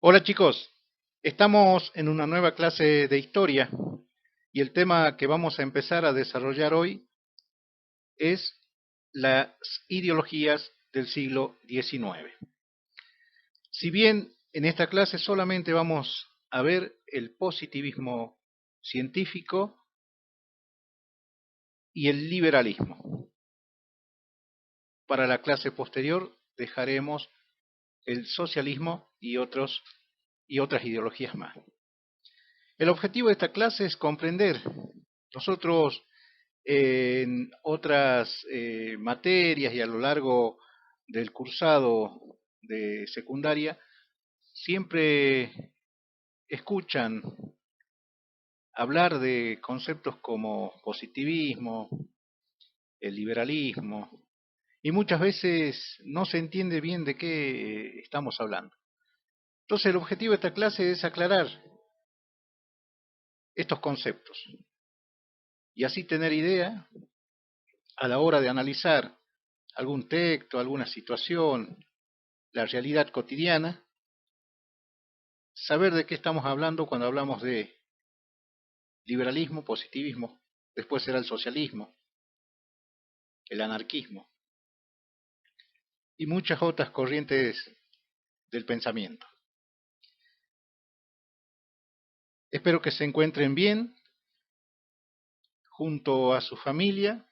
Hola chicos, estamos en una nueva clase de historia y el tema que vamos a empezar a desarrollar hoy es las ideologías del siglo XIX. Si bien en esta clase solamente vamos a ver el positivismo científico y el liberalismo, para la clase posterior dejaremos el socialismo y otras ideologías más. El objetivo de esta clase es comprender. Nosotros en otras materias y a lo largo del cursado de secundaria siempre escuchan hablar de conceptos como positivismo, el liberalismo, y muchas veces no se entiende bien de qué estamos hablando. Entonces el objetivo de esta clase es aclarar estos conceptos y así tener idea a la hora de analizar algún texto, alguna situación, la realidad cotidiana, saber de qué estamos hablando cuando hablamos de liberalismo, positivismo, después será el socialismo, el anarquismo y muchas otras corrientes del pensamiento. Espero que se encuentren bien junto a su familia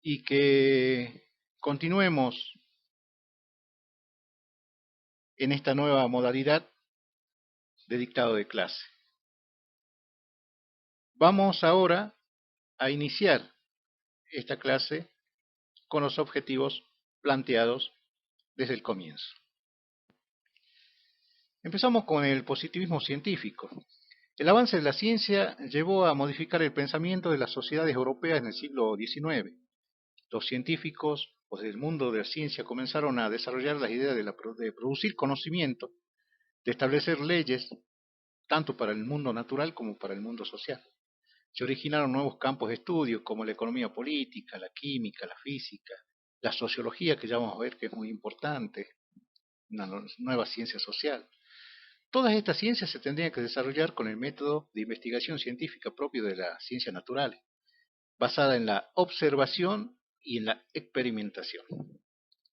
y que continuemos en esta nueva modalidad de dictado de clase. Vamos ahora a iniciar esta clase con los objetivos planteados desde el comienzo. Empezamos con el positivismo científico. El avance de la ciencia llevó a modificar el pensamiento de las sociedades europeas en el siglo XIX. Los científicos pues, del mundo de la ciencia comenzaron a desarrollar las ideas de producir conocimiento, de establecer leyes, tanto para el mundo natural como para el mundo social. Se originaron nuevos campos de estudio como la economía política, la química, la física, la sociología, que ya vamos a ver que es muy importante, una nueva ciencia social. Todas estas ciencias se tendrían que desarrollar con el método de investigación científica propio de las ciencias naturales, basada en la observación y en la experimentación,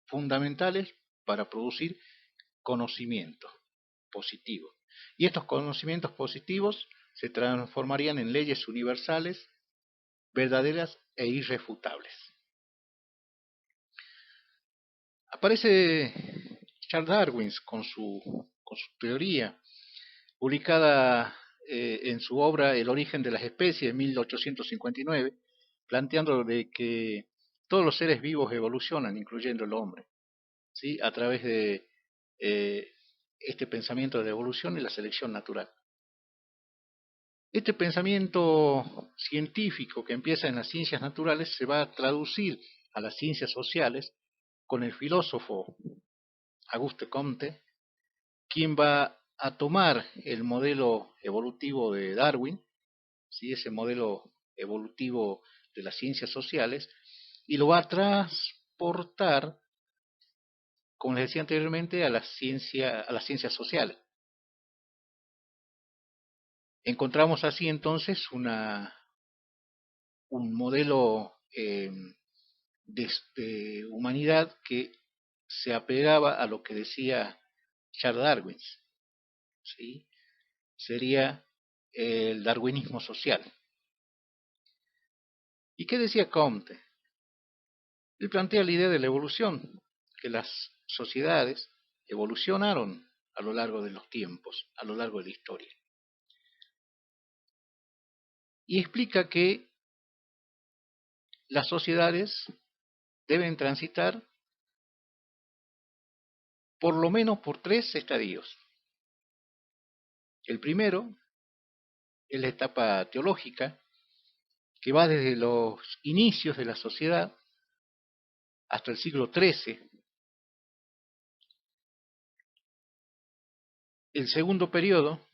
fundamentales para producir conocimiento positivo. Y estos conocimientos positivos se transformarían en leyes universales, verdaderas e irrefutables. Aparece Charles Darwin con su teoría publicada en su obra El origen de las especies en 1859, planteando de que todos los seres vivos evolucionan, incluyendo el hombre, ¿sí? A través de eh, este pensamiento de la evolución y la selección natural. Este pensamiento científico que empieza en las ciencias naturales se va a traducir a las ciencias sociales con el filósofo Auguste Comte, quien va a tomar el modelo evolutivo de Darwin, ¿sí? Ese modelo evolutivo de las ciencias sociales, y lo va a transportar, como les decía anteriormente, a las ciencias sociales. Encontramos así entonces un modelo de humanidad que se apegaba a lo que decía Charles Darwin, ¿sí? Sería el darwinismo social. ¿Y qué decía Comte? Él plantea la idea de la evolución, que las sociedades evolucionaron a lo largo de los tiempos, a lo largo de la historia. Y explica que las sociedades deben transitar por lo menos por tres estadios. El primero es la etapa teológica, que va desde los inicios de la sociedad hasta el siglo XIII. El segundo periodo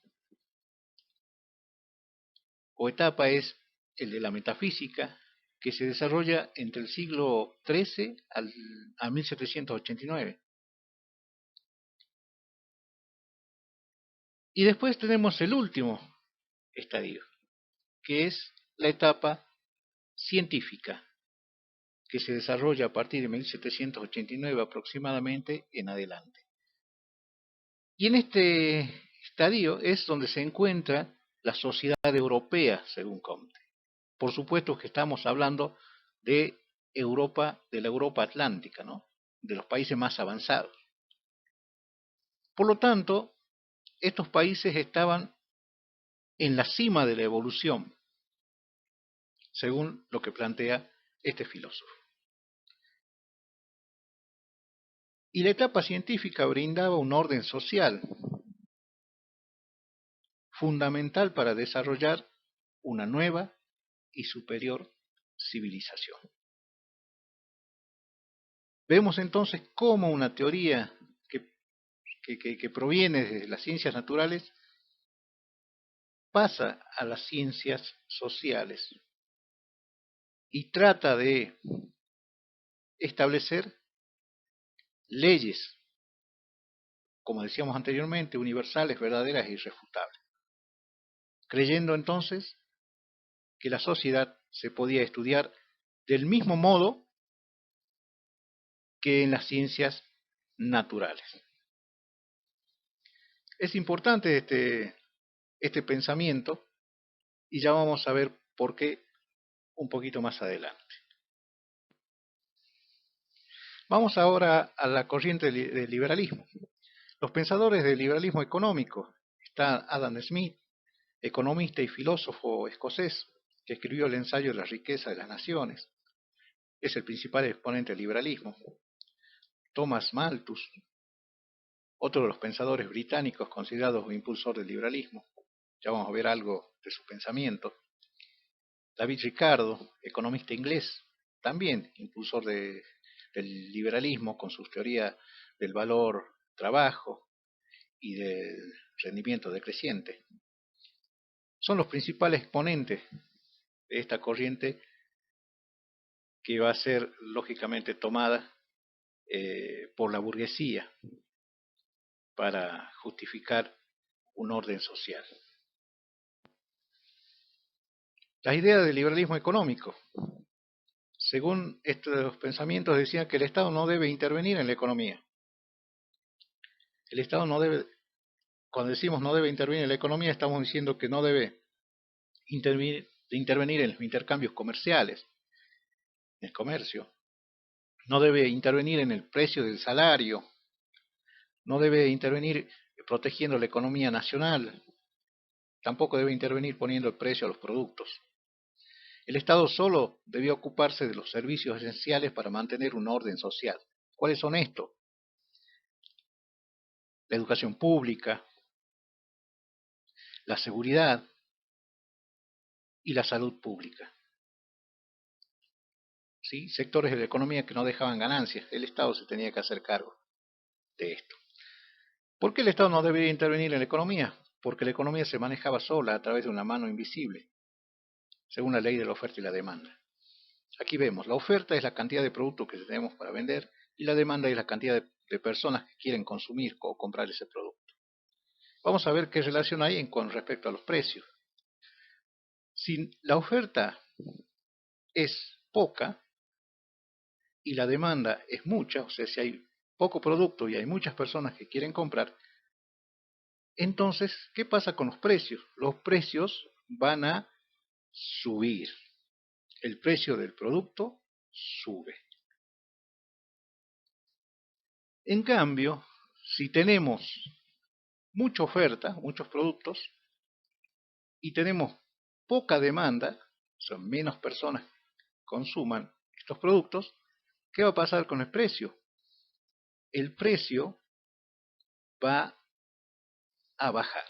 o etapa es el de la metafísica, que se desarrolla entre el siglo XIII a 1789. Y después tenemos el último estadio, que es la etapa científica, que se desarrolla a partir de 1789 aproximadamente en adelante. Y en este estadio es donde se encuentra la sociedad europea, según Comte. Por supuesto que estamos hablando de Europa, de la Europa atlántica, ¿no? De los países más avanzados. Por lo tanto, estos países estaban en la cima de la evolución, según lo que plantea este filósofo. Y la etapa científica brindaba un orden social fundamental para desarrollar una nueva y superior civilización. Vemos entonces cómo una teoría que proviene de las ciencias naturales pasa a las ciencias sociales y trata de establecer leyes, como decíamos anteriormente, universales, verdaderas e irrefutables, creyendo entonces que la sociedad se podía estudiar del mismo modo que en las ciencias naturales. Es importante este pensamiento y ya vamos a ver por qué un poquito más adelante. Vamos ahora a la corriente del liberalismo. Los pensadores del liberalismo económico, está Adam Smith, economista y filósofo escocés, que escribió el ensayo de la riqueza de las naciones. Es el principal exponente del liberalismo. Thomas Malthus, otro de los pensadores británicos considerados un impulsor del liberalismo. Ya vamos a ver algo de su pensamiento. David Ricardo, economista inglés, también impulsor del liberalismo con sus teorías del valor trabajo y del rendimiento decreciente. Son los principales exponentes de esta corriente que va a ser lógicamente tomada por la burguesía para justificar un orden social. La idea del liberalismo económico, según estos pensamientos, decían que el Estado no debe intervenir en la economía. El Estado no debe, cuando decimos no debe intervenir en la economía, estamos diciendo que no debe intervenir en los intercambios comerciales, en el comercio, no debe intervenir en el precio del salario, no debe intervenir protegiendo la economía nacional, tampoco debe intervenir poniendo el precio a los productos. El Estado solo debía ocuparse de los servicios esenciales para mantener un orden social. ¿Cuáles son estos? La educación pública, la seguridad y la salud pública. ¿Sí? Sectores de la economía que no dejaban ganancias. El Estado se tenía que hacer cargo de esto. ¿Por qué el Estado no debería intervenir en la economía? Porque la economía se manejaba sola a través de una mano invisible, según la ley de la oferta y la demanda. Aquí vemos, la oferta es la cantidad de productos que tenemos para vender y la demanda es la cantidad de personas que quieren consumir o comprar ese producto. Vamos a ver qué relación hay con respecto a los precios. Si la oferta es poca y la demanda es mucha, o sea, si hay poco producto y hay muchas personas que quieren comprar, entonces, ¿qué pasa con los precios? Los precios van a subir. El precio del producto sube. En cambio, si tenemos mucha oferta, muchos productos, y tenemos poca demanda, son menos personas que consuman estos productos, ¿qué va a pasar con el precio? El precio va a bajar,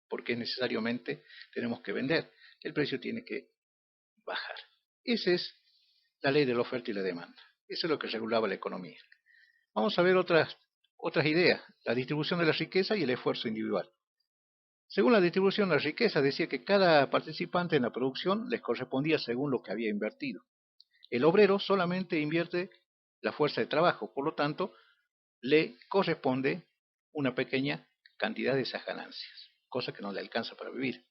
porque necesariamente tenemos que vender. El precio tiene que bajar. Esa es la ley de la oferta y la demanda. Eso es lo que regulaba la economía. Vamos a ver otras ideas, la distribución de la riqueza y el esfuerzo individual. Según la distribución de la riqueza, decía que cada participante en la producción les correspondía según lo que había invertido. El obrero solamente invierte la fuerza de trabajo, por lo tanto, le corresponde una pequeña cantidad de esas ganancias, cosa que no le alcanza para vivir.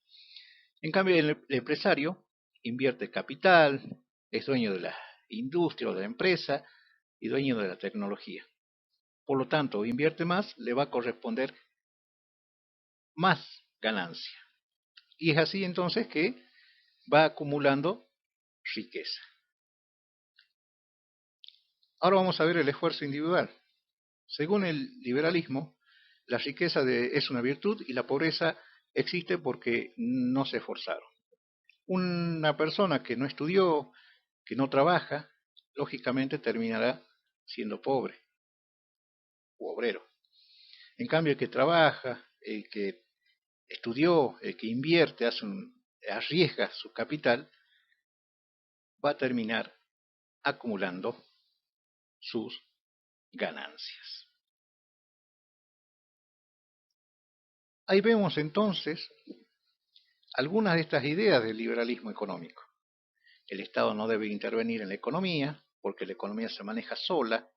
En cambio, el empresario invierte capital, es dueño de la industria o de la empresa y dueño de la tecnología. Por lo tanto, invierte más, le va a corresponder más ganancia. Y es así entonces que va acumulando riqueza. Ahora vamos a ver el esfuerzo individual. Según el liberalismo, la riqueza es una virtud y la pobreza existe porque no se esforzaron. Una persona que no estudió, que no trabaja, lógicamente terminará siendo pobre u obrero. En cambio, el que trabaja, el que estudió, el que invierte, arriesga su capital, va a terminar acumulando sus ganancias. Ahí vemos entonces algunas de estas ideas del liberalismo económico. El Estado no debe intervenir en la economía, porque la economía se maneja sola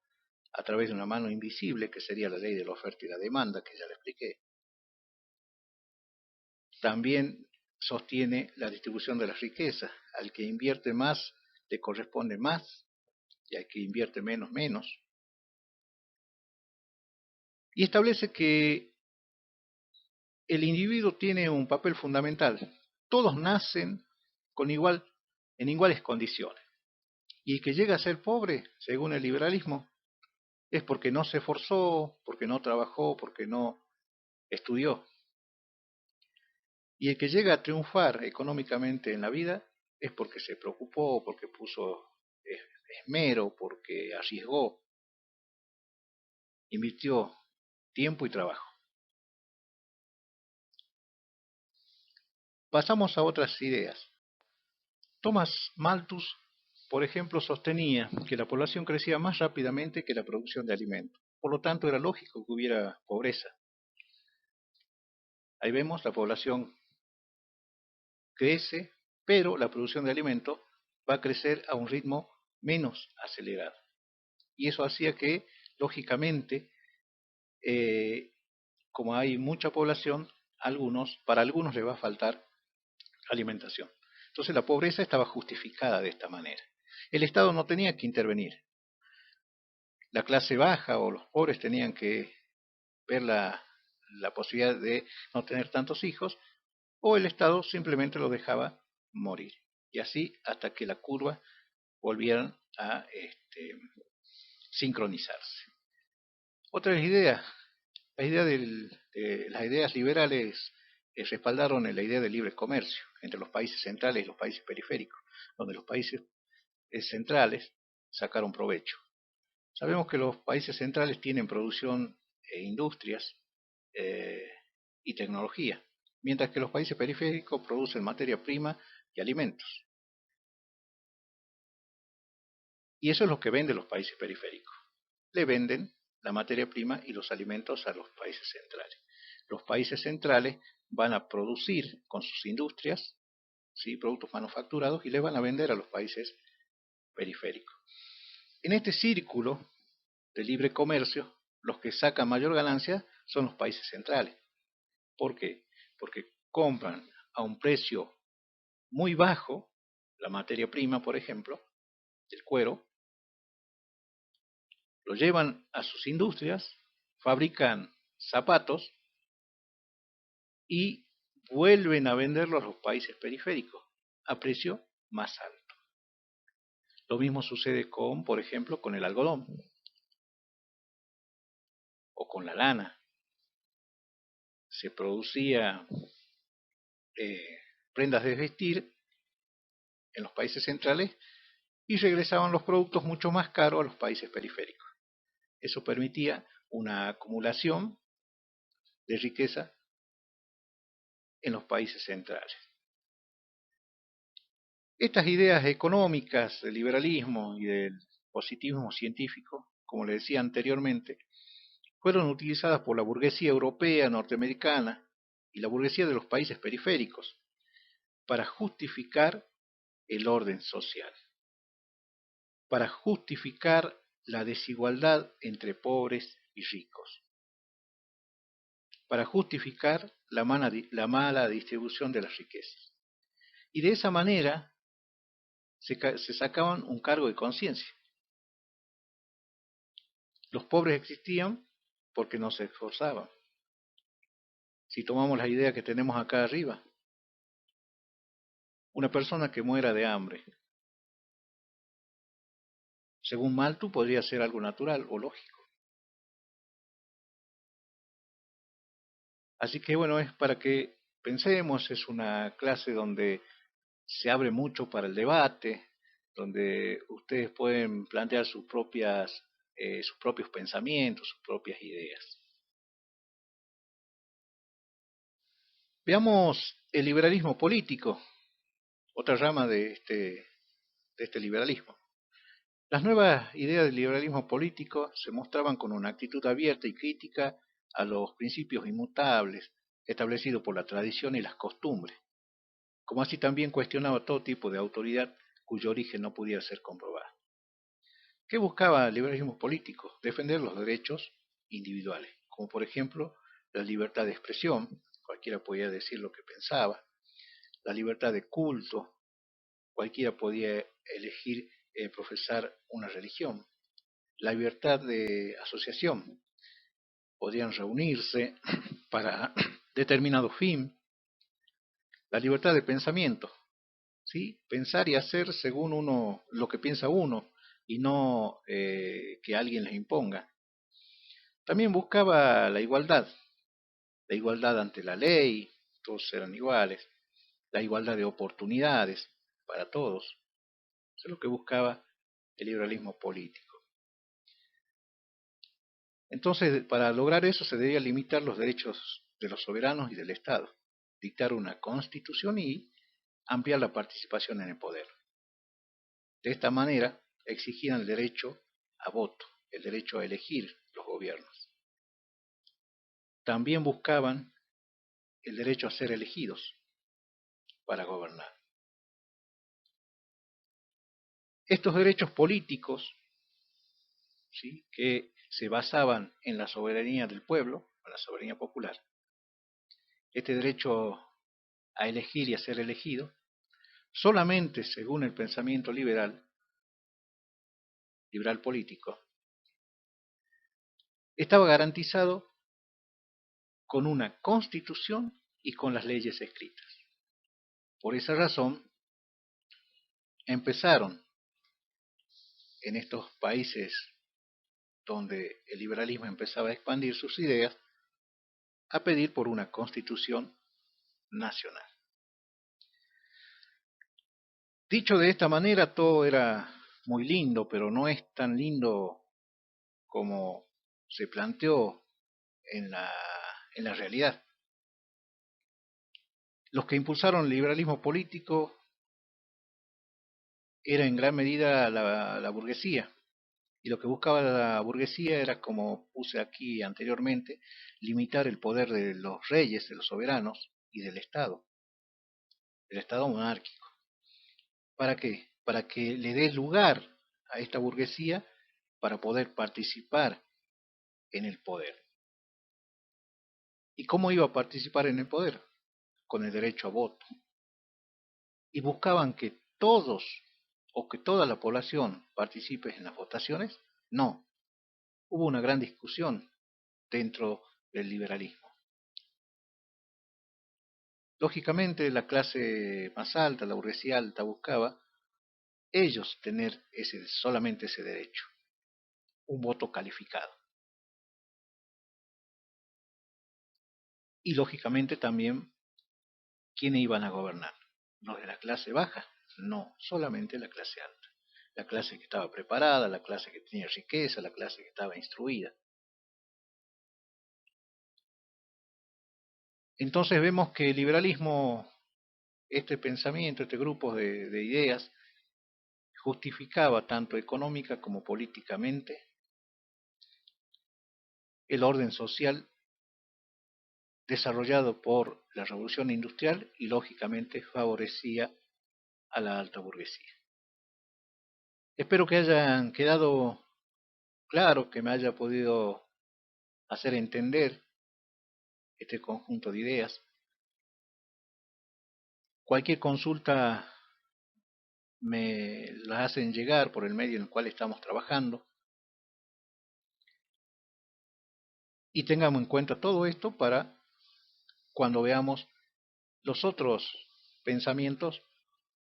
a través de una mano invisible, que sería la ley de la oferta y la demanda, que ya le expliqué. También sostiene la distribución de las riquezas. Al que invierte más, le corresponde más, y al que invierte menos, menos. Y establece que el individuo tiene un papel fundamental. Todos nacen en iguales condiciones. Y el que llega a ser pobre, según el liberalismo, es porque no se esforzó, porque no trabajó, porque no estudió. Y el que llega a triunfar económicamente en la vida es porque se preocupó, porque puso esmero, porque arriesgó, invirtió tiempo y trabajo. Pasamos a otras ideas. Thomas Malthus, por ejemplo, sostenía que la población crecía más rápidamente que la producción de alimentos. Por lo tanto, era lógico que hubiera pobreza. Ahí vemos, la población crece, pero la producción de alimentos va a crecer a un ritmo menos acelerado. Y eso hacía que, lógicamente, como hay mucha población, para algunos les va a faltar alimentación. Entonces la pobreza estaba justificada de esta manera. El Estado no tenía que intervenir. La clase baja o los pobres tenían que ver la posibilidad de no tener tantos hijos, o el Estado simplemente lo dejaba morir. Y así hasta que la curva volvieran a sincronizarse. Otras ideas, las ideas liberales respaldaron la idea del libre comercio entre los países centrales y los países periféricos, donde los países centrales sacaron provecho. Sabemos que los países centrales tienen producción e industrias y tecnología, mientras que los países periféricos producen materia prima y alimentos. Y eso es lo que venden los países periféricos. Le venden la materia prima y los alimentos a los países centrales. Los países centrales van a producir con sus industrias, ¿sí?, productos manufacturados, y les van a vender a los países periféricos. En este círculo de libre comercio, los que sacan mayor ganancia son los países centrales. ¿Por qué? Porque compran a un precio muy bajo la materia prima, por ejemplo, el cuero, lo llevan a sus industrias, fabrican zapatos y vuelven a venderlos a los países periféricos a precio más alto. Lo mismo sucede con, por ejemplo, con el algodón o con la lana. Se producía prendas de vestir en los países centrales y regresaban los productos mucho más caros a los países periféricos. Eso permitía una acumulación de riqueza en los países centrales. Estas ideas económicas del liberalismo y del positivismo científico, como le decía anteriormente, fueron utilizadas por la burguesía europea, norteamericana y la burguesía de los países periféricos para justificar el orden social, para justificar la desigualdad entre pobres y ricos. para justificar la mala distribución de las riquezas. Y de esa manera se sacaban un cargo de conciencia. Los pobres existían porque no se esforzaban. Si tomamos la idea que tenemos acá arriba, una persona que muera de hambre, según Malthus, podría ser algo natural o lógico. Así que bueno, es para que pensemos, es una clase donde se abre mucho para el debate, donde ustedes pueden plantear sus propios pensamientos, sus propias ideas. Veamos el liberalismo político, otra rama de este liberalismo. Las nuevas ideas del liberalismo político se mostraban con una actitud abierta y crítica a los principios inmutables establecidos por la tradición y las costumbres, como así también cuestionaba todo tipo de autoridad cuyo origen no pudiera ser comprobado. ¿Qué buscaba el liberalismo político? Defender los derechos individuales, como por ejemplo la libertad de expresión, cualquiera podía decir lo que pensaba, la libertad de culto, cualquiera podía elegir profesar una religión, la libertad de asociación, podían reunirse para determinado fin, la libertad de pensamiento, ¿sí? Pensar y hacer según lo que piensa uno y no que alguien les imponga. También buscaba la igualdad ante la ley, todos eran iguales, la igualdad de oportunidades para todos. Eso es lo que buscaba el liberalismo político. Entonces, para lograr eso se debía limitar los derechos de los soberanos y del Estado, dictar una constitución y ampliar la participación en el poder. De esta manera, exigían el derecho a voto, el derecho a elegir los gobiernos. También buscaban el derecho a ser elegidos para gobernar. Estos derechos políticos, ¿sí?, que se basaban en la soberanía del pueblo, en la soberanía popular, este derecho a elegir y a ser elegido, solamente según el pensamiento liberal político, estaba garantizado con una constitución y con las leyes escritas. Por esa razón, empezaron en estos países donde el liberalismo empezaba a expandir sus ideas, a pedir por una constitución nacional. Dicho de esta manera, todo era muy lindo, pero no es tan lindo como se planteó en la realidad. Los que impulsaron el liberalismo político era en gran medida la burguesía, y lo que buscaba la burguesía era, como puse aquí anteriormente, limitar el poder de los reyes, de los soberanos y del Estado monárquico. ¿Para qué? Para que le dé lugar a esta burguesía para poder participar en el poder. ¿Y cómo iba a participar en el poder? Con el derecho a voto. Y buscaban que todos o que toda la población participe en las votaciones. No, hubo una gran discusión dentro del liberalismo. Lógicamente, la clase más alta, la burguesía alta, buscaba ellos tener solamente ese derecho, un voto calificado. Y lógicamente también, ¿quiénes iban a gobernar? ¿Los de la clase baja? No, solamente la clase alta. La clase que estaba preparada, la clase que tenía riqueza, la clase que estaba instruida. Entonces vemos que el liberalismo, este pensamiento, este grupo de ideas, justificaba tanto económica como políticamente el orden social desarrollado por la revolución industrial y lógicamente favorecía a la alta burguesía. Espero que hayan quedado claro, que me haya podido hacer entender este conjunto de ideas. Cualquier consulta me la hacen llegar por el medio en el cual estamos trabajando y tengamos en cuenta todo esto para cuando veamos los otros pensamientos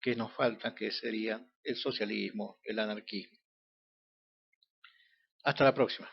que nos faltan, que serían el socialismo, el anarquismo. Hasta la próxima.